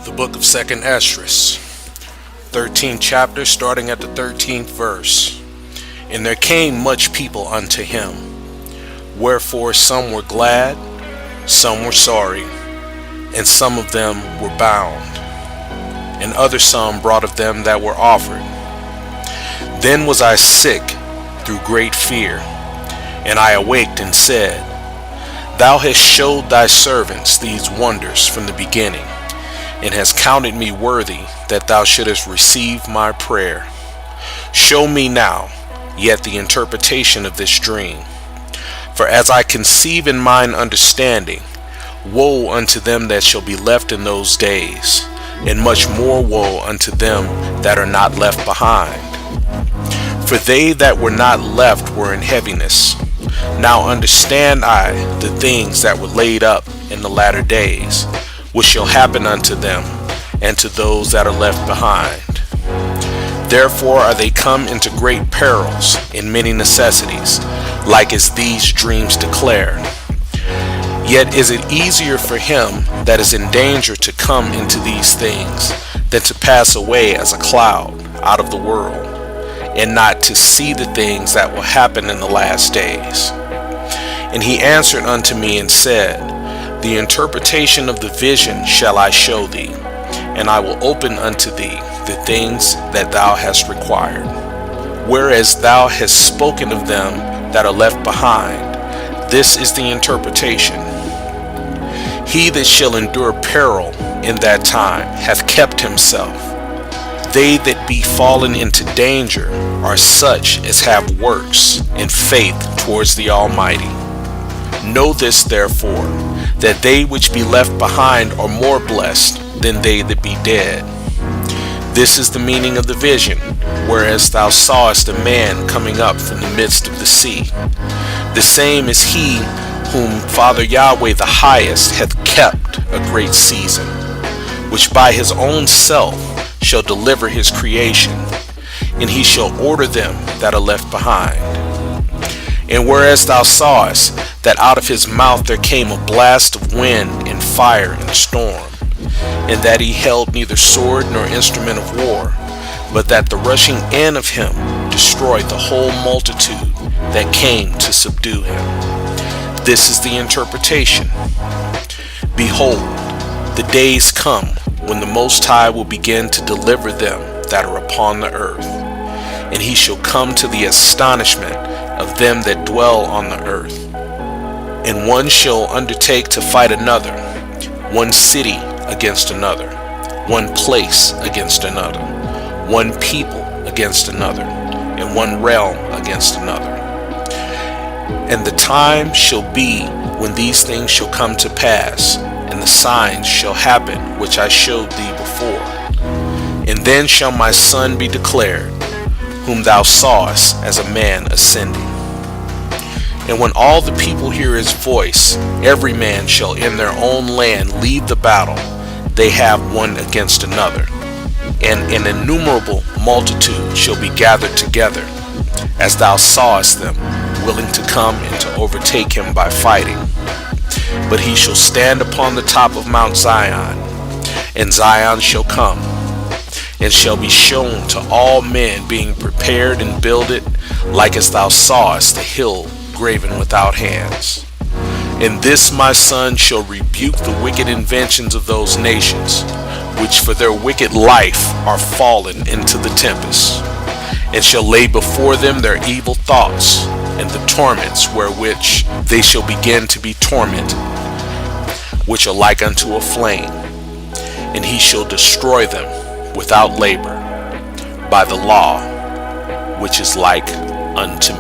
The book of 2nd Esdras, 13th chapter, starting at the 13th verse. And there came much people unto him, wherefore some were glad, some were sorry, and some of them were bound, and other some brought of them that were offered. Then was I sick through great fear, and I awaked and said, Thou hast showed thy servants these wonders from the beginning, and hast counted me worthy that thou shouldest receive my prayer. Show me now yet the interpretation of this dream. For as I conceive in mine understanding, woe unto them that shall be left in those days, and much more woe unto them that are not left behind. For they that were not left were in heaviness. Now understand I the things that were laid up in the latter days, which shall happen unto them and to those that are left behind. Therefore are they come into great perils and many necessities, like as these dreams declare. Yet is it easier for him that is in danger to come into these things than to pass away as a cloud out of the world, and not to see the things that will happen in the last days. And he answered unto me and said, The interpretation of the vision shall I show thee, and I will open unto thee the things that thou hast required. Whereas thou hast spoken of them that are left behind, this is the interpretation. He that shall endure peril in that time hath kept himself. They that be fallen into danger are such as have works and faith towards the Almighty. Know this therefore, that they which be left behind are more blessed than they that be dead. This is the meaning of the vision, whereas thou sawest a man coming up from the midst of the sea. The same is he whom Father Yahweh the highest hath kept a great season, which by his own self shall deliver his creation, and he shall order them that are left behind. And whereas thou sawest that out of his mouth there came a blast of wind and fire and storm, and that he held neither sword nor instrument of war, but that the rushing in of him destroyed the whole multitude that came to subdue him. This is the interpretation. Behold, the days come when the Most High will begin to deliver them that are upon the earth, and he shall come to the astonishment of them that dwell on the earth. And one shall undertake to fight another, one city against another, one place against another, one people against another, and one realm against another. And the time shall be when these things shall come to pass, and the signs shall happen which I showed thee before. And then shall my Son be declared, whom thou sawest as a man ascending. And when all the people hear his voice, every man shall in their own land leave the battle they have one against another, and an innumerable multitude shall be gathered together, as thou sawest them, willing to come and to overtake him by fighting. But he shall stand upon the top of Mount Zion, and Zion shall come, and shall be shown to all men, being prepared and builded, like as thou sawest the hill graven without hands. And this my Son shall rebuke the wicked inventions of those nations, which for their wicked life are fallen into the tempest, and shall lay before them their evil thoughts, and the torments wherewith they shall begin to be tormented, which are like unto a flame. And he shall destroy them without labor, by the law which is like unto